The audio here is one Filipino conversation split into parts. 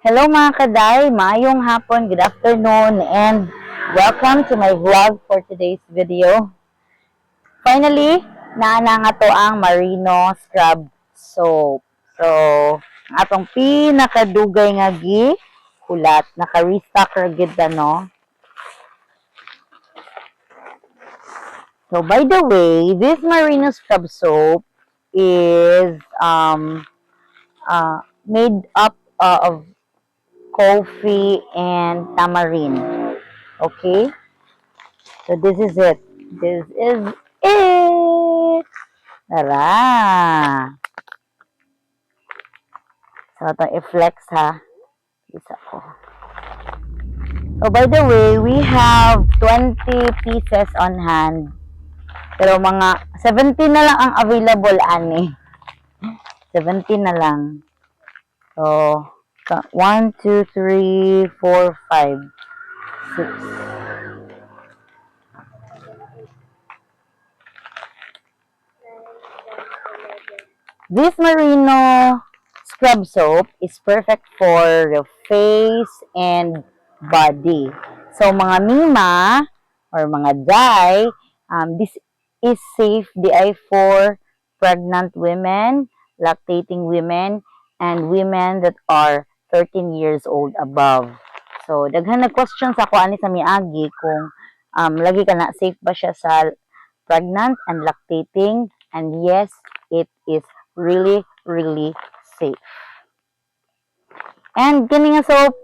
Hello mga kaday, mayong hapon, good afternoon, and welcome to my vlog for today's video. Finally, naana nga to ang Marino Scrub Soap. So, ang atong pinakadugay nga hulat, naka-restock ragid no. So, by the way, this Marino Scrub Soap is made up of coffee and tamarind. Okay? So, this is it. This is it! Tara! So, ito i-flex ha. Isa ko. So, by the way, we have 20 pieces on hand. Pero mga 17 na lang ang available, ani. 17 na lang. So, 1, 2, 3, 4, 5, 6. This Marino Scrub Soap is perfect for the face and body. So, mga mima or mga day, this is safe DI for pregnant women, lactating women, and women that are 13 years old above. So, daghan na questions ako ani sa miagi kung lagi ka na safe ba siya sa pregnant and lactating, and yes, it is really safe. And kini nga soap,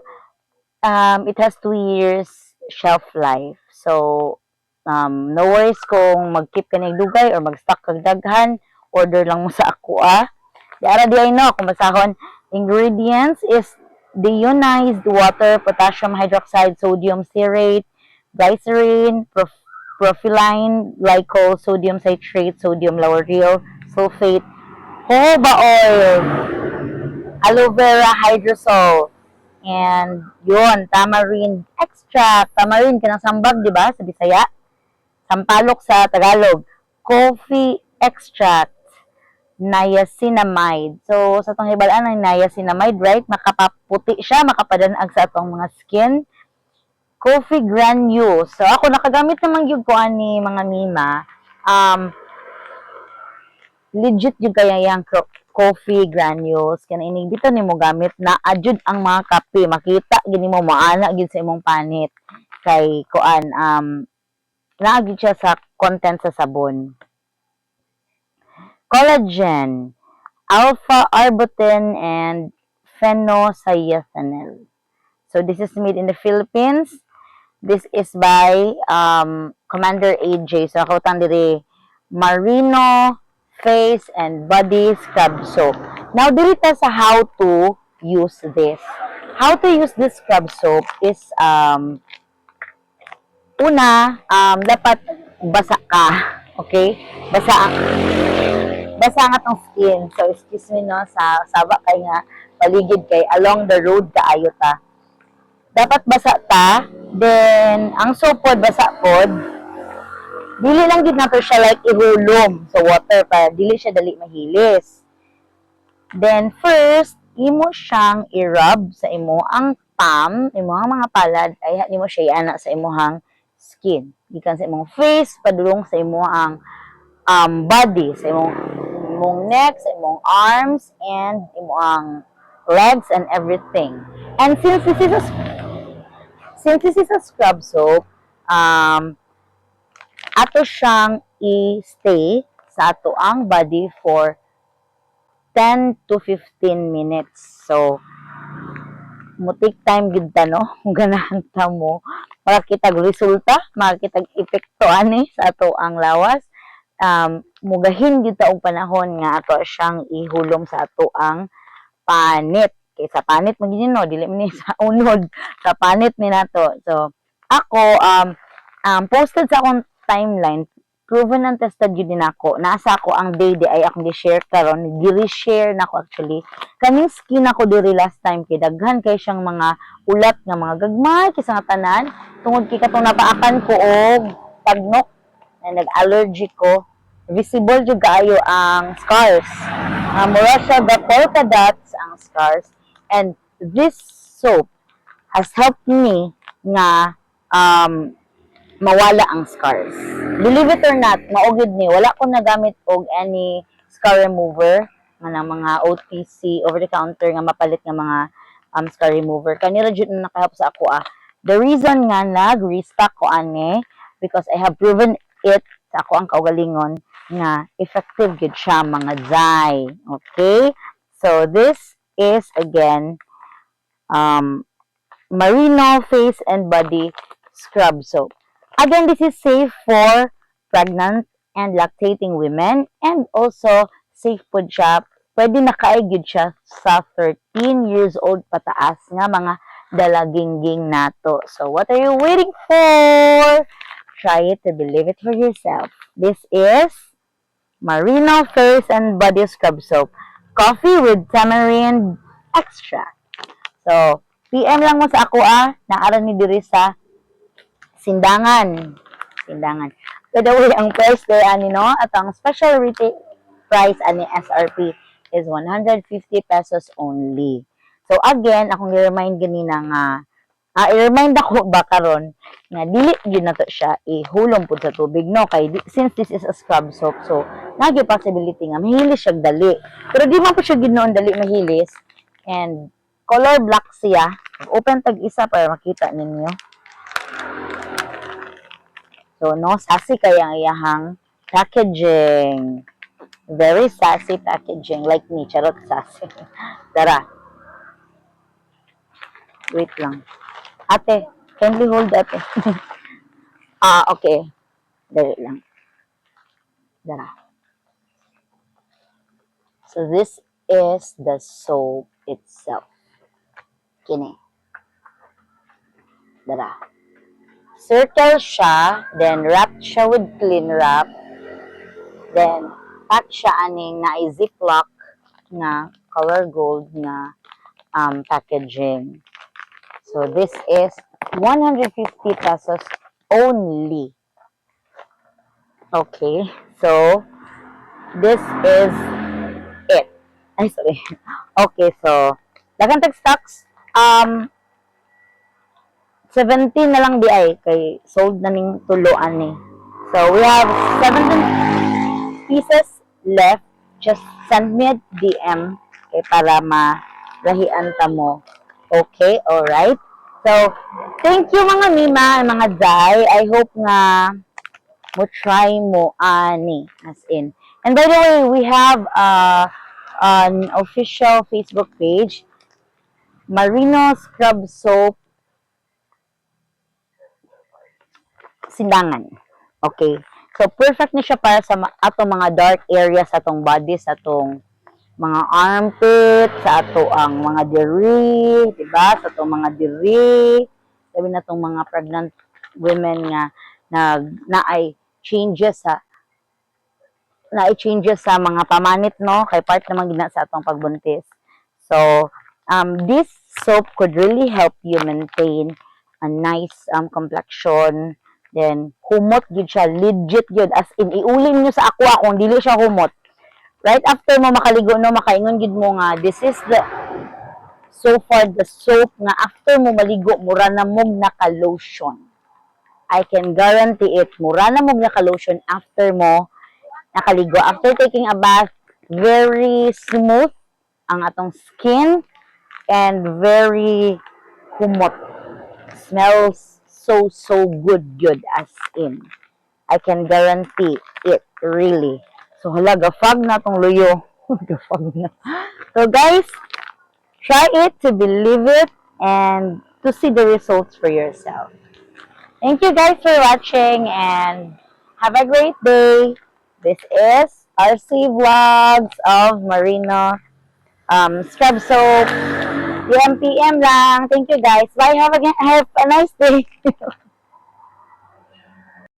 it has 2 years shelf life. So, no worries kung mag-keep ka ng dugay or mag-stock kag daghan, order lang mo sa ako Di ara di ay no, kung basahon, ingredients is deionized water, potassium hydroxide, sodium stearate, glycerin, propylene glycol, sodium citrate, sodium lauryl, sulfate, jojoba oil, aloe vera hydrosol, and yun, tamarind extract. Tamarind, kanang sambag, di ba, sa Bisaya? Sampalok sa Tagalog. Coffee extract, niacinamide. So, sa itong hibalaan ng niacinamide, right, makapaputi siya, makapadanag sa itong mga skin. Coffee granules. So, ako nakagamit naman yung ko ani mga mima. Legit yung kaya yung coffee granules. Kaya inibito ni mo gamit na adjud ang mga kape. Makita, gini mo, maana gid sa imong panit. Kay, kuan, naagid siya sa content sa sabon. Collagen, alpha-arbutin, and phenocyaethanol. So, this is made in the Philippines. This is by Commander AJ. So, ako diri Marino Face and Body Scrub Soap. Now, dito sa how to use this. How to use this scrub soap is, una, dapat basa ka. Okay? Basa ang atong skin. So, excuse me, no, sa saba kay nga, paligid kay, along the road kaayo ta. Dapat basa ta, then, ang soap pod, basa pod, dili lang gid nato siya like ihulom sa water para dili siya dali mahilis. Then first, imo siyang i-rub sa imo ang palm, imo ang mga palad ay nimo siya iana sa imong skin. Gikan sa imong face padulong sa imo ang body, sa imong neck, sa imong arms, and imo ang legs and everything. And since this is a scrub soap, ato siyang i-stay sa ato ang body for 10 to 15 minutes. So, mutik time gid ta no, kung ganahan ta mo makakitag resulta, makakitag epekto ani sa ato ang lawas. Mugahin gid ta og panahon nga ato siyang ihulom sa ato ang panit. Kay sa panit mo gid no, dili man ni sa unod, sa panit ni nato. So, ako posted sa akong timeline, proven and tested yun din ako. Nasa ako ang day di ay akong di-share karon, di-reshare na ako actually. Kaning skin ako diri last time kay daghan kay siyang mga ulat nga mga gagmay kay sa tanan tungod kay katong napaakan ko og tagnok na nag-allergy ko. Visible jud kaayo ang scars. Mura siya the polka dots ang scars, and this soap has helped me nga mawala ang scars. Believe it or not, maugid ni, wala ko nagamit og any scar remover nga ng mga OTC, over-the-counter nga mapalit nga mga scar remover. Kanira jud na nakahap sa ako The reason nga nag-restock ko ani, because I have proven it sa ako ang kaugalingon nga effective gid siya mga day. Okay? So this is again Merino face and body scrub soap. Again, this is safe for pregnant and lactating women, and also safe po siya. Pwede nakaigid siya sa 13 years old pataas nga mga dalagingging nato. So what are you waiting for? Try it to believe it for yourself. This is Merino face and body scrub soap. Coffee with tamarind extract. So, PM lang mo sa ako naaran ni diri sa Sindangan. By the way, ang price there ani no, at ang special retail price ani SRP is 150 pesos only. So again, akong i-remind ganina nga i-remind ako ba karon nga dili gyud nato siya ihulom pud sa tubig no, kay since this is a scrub soap, so nagi possibility nga mahilis siya dali. Pero di man po siya ginoon dali mahilis, and color black siya. Open tag isa para makita ninyo. So, no, sassy kaya ang iyahang packaging. Very sassy packaging. Like me, charot sassy. Tara. Wait lang. Ate, kindly hold ate. Okay. Dali lang. Tara. So, this is the soap itself. Kini. Tara. Circle siya, then wrapped siya with cling wrap, then pack siya aning na ziplock na color gold na packaging. So this is 150 pesos only. Okay, so this is it. Ay, sorry. Okay, so daghang tag stocks 17 na lang di ay kay sold na ning tuloan ni. So we have 17 pieces left. Just send me a DM kay para marahian ta mo. Okay, all right. So thank you mga mima, mga day. I hope nga mo try mo ani as in. And by the way, we have an official Facebook page, Merino Scrub Soap Sindangan. Okay. So, perfect na siya para sa atong mga dark areas sa atong body, sa atong mga armpit, sa ato ang mga diri, diba? Sa atong mga diri. Sabi na itong mga pregnant women nga naay changes sa mga pamanit, no? Kay part naman gina sa atong pagbuntis. So, this soap could really help you maintain a nice complexion. Then, humot gid siya. Legit gid. As in, iuling nyo sa aqua kung dili siya humot. Right after mo makaligo, no, makaingon gid mo nga, this is so far the soap nga after mo maligo, mura na mong naka-lotion. I can guarantee it. Mura na mong naka-lotion after mo nakaligo. After taking a bath, very smooth ang atong skin and very humot. Smells so good as in. I can guarantee it really. So hala, gafag na tong luyo. Gafag na. So guys, try it to believe it and to see the results for yourself. Thank you guys for watching and have a great day. This is RC Vlogs of Merino Scrub Soap. PM lang. Thank you guys. Bye. Have a nice day.